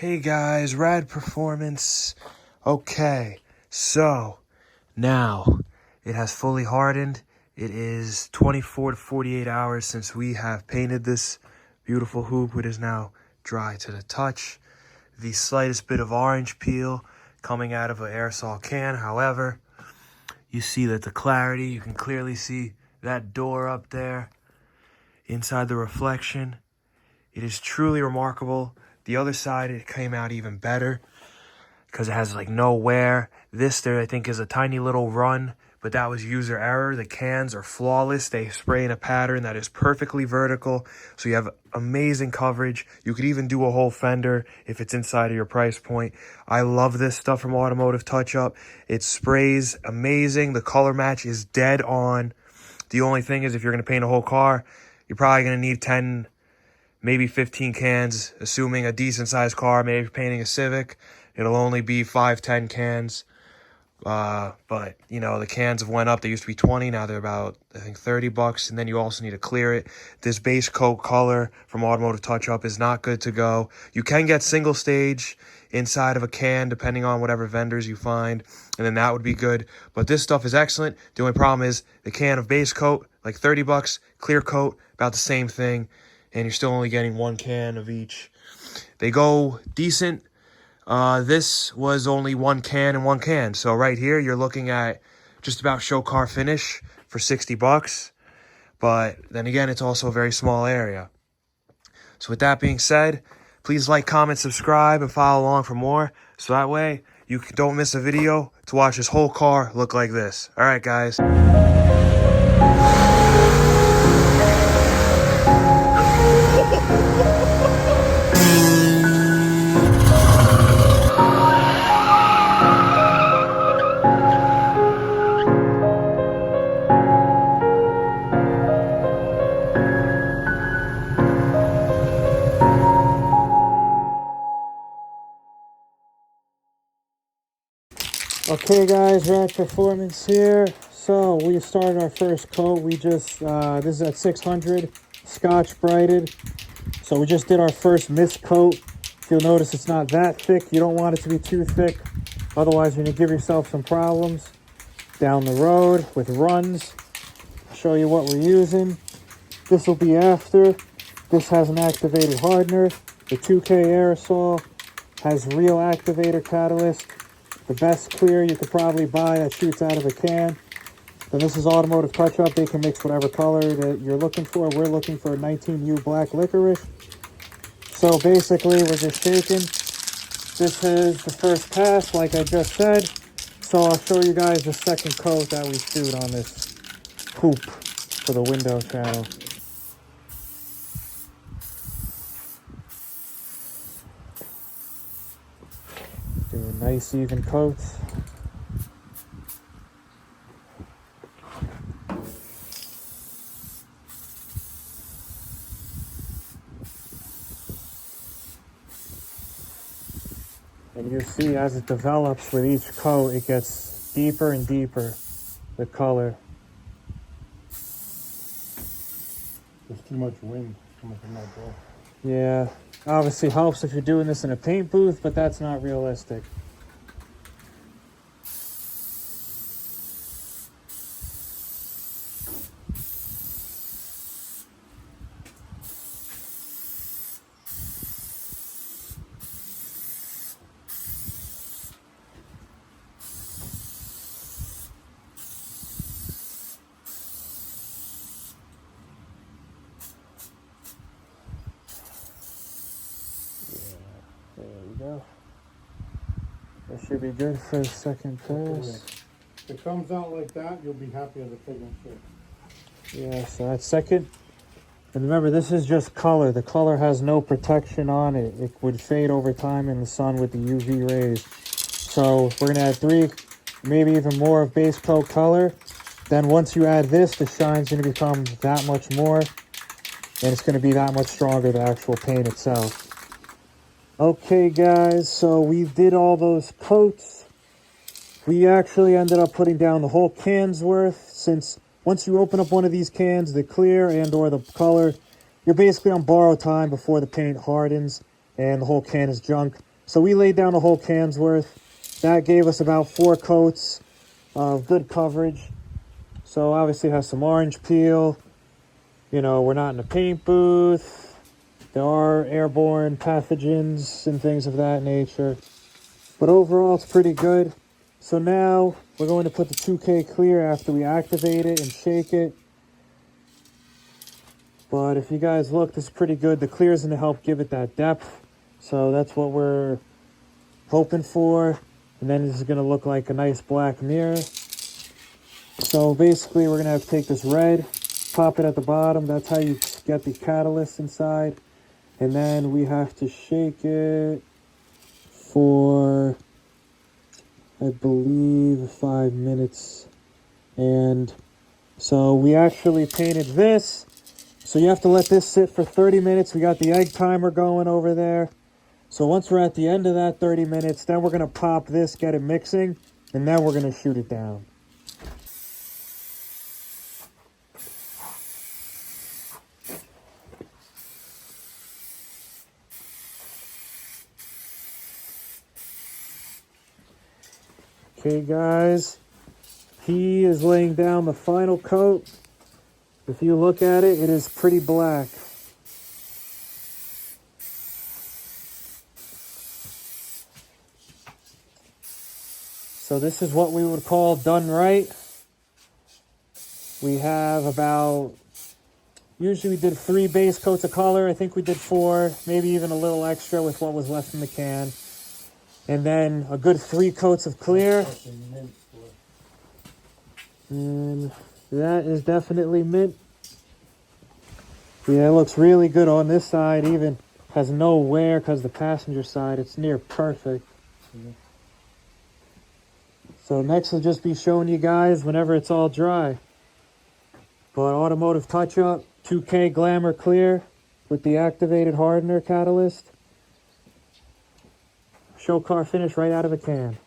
Hey guys, rad performance. Okay, so now it has fully hardened. It is 24 to 48 hours since we have painted this beautiful hoop. It is now dry to the touch. The slightest bit of orange peel coming out of an aerosol can. However, you see that the clarity, you can clearly see that door up there inside the reflection. It is truly remarkable. The other side, it came out even better because it has like no wear. This there, I think, is a tiny little run, but that was user error. The cans are flawless. They spray in a pattern that is perfectly vertical, so you have amazing coverage. You could even do a whole fender if it's inside of your price point. I love this stuff from Automotive Touch-Up. It sprays amazing. The color match is dead on. The only thing is, if you're going to paint a whole car, you're probably going to need 10, maybe 15 cans, assuming a decent sized car. Maybe if you're painting a Civic, it'll only be 5-10 cans. But you know, the cans have went up. They used to be 20, now they're about, I think, $30. And then you also need to clear it. This base coat color from Automotive Touch-Up is not good to go. You can get single stage inside of a can depending on whatever vendors you find, and then that would be good. But this stuff is excellent. The only problem is the can of base coat, like $30, clear coat, about the same thing, and you're still only getting one can of each. They go decent. This was only one can and one can. So right here, you're looking at just about show car finish for $60. But then again, it's also a very small area. So with that being said, please like, comment, subscribe, and follow along for more. So that way, you don't miss a video to watch this whole car look like this. All right, guys. Okay guys, Rad Performance here. So we started our first coat. We just, this is at 600, Scotch Brighted. So we just did our first mist coat. If you'll notice, it's not that thick. You don't want it to be too thick. Otherwise, you're gonna give yourself some problems down the road with runs. I'll show you what we're using. This will be after. This has an activated hardener. The 2K aerosol has real activator catalyst. The best clear you could probably buy that shoots out of a can. Then this is Automotive Touch-Up. They can mix whatever color that you're looking for. We're looking for 19U Black Licorice. So basically, we're just shaking. This is the first pass, like I just said. So I'll show you guys the second coat that we shoot on this hoop for the window channel. Doing nice even coats. And you see as it develops with each coat, it gets deeper and deeper, the color. There's too much wind coming from that door. Yeah, obviously helps if you're doing this in a paint booth, but that's not realistic. There we go. That should be good for the second pass. If it comes out like that, you'll be happy as a pig and shit. Yeah, so that's second. And remember, this is just color. The color has no protection on it. It would fade over time in the sun with the UV rays. So we're gonna add 3, maybe even more of base coat color. Then once you add this, the shine's gonna become that much more. And it's gonna be that much stronger, the actual paint itself. Okay guys, so we did all those coats. We actually ended up putting down the whole can's worth, since once you open up one of these cans, the clear and or the color, you're basically on borrowed time before the paint hardens and the whole can is junk. So we laid down a whole can's worth. That gave us about 4 coats of good coverage. So obviously it has some orange peel. You know, we're not in a paint booth. There are airborne pathogens and things of that nature. But overall, it's pretty good. So now we're going to put the 2K clear after we activate it and shake it. But if you guys look, this is pretty good. The clear is going to help give it that depth. So that's what we're hoping for. And then this is going to look like a nice black mirror. So basically, we're going to have to take this red, pop it at the bottom. That's how you get the catalyst inside. And then we have to shake it for, I believe, 5 minutes. And so we actually painted this. So you have to let this sit for 30 minutes. We got the egg timer going over there. So once we're at the end of that 30 minutes, then we're going to pop this, get it mixing, and then we're going to shoot it down. Okay, guys, he is laying down the final coat. If you look at it, it is pretty black. So this is what we would call done right. We have about, usually we did 3 base coats of color. I think we did 4, maybe even a little extra with what was left in the can. And then a good 3 coats of clear. And that is definitely mint. Yeah, it looks really good on this side. Even has no wear because the passenger side, it's near perfect. So next will just be showing you guys whenever it's all dry. But automotive touch-up, 2K Glamour Clear with the activated hardener catalyst. Show car finish right out of a can.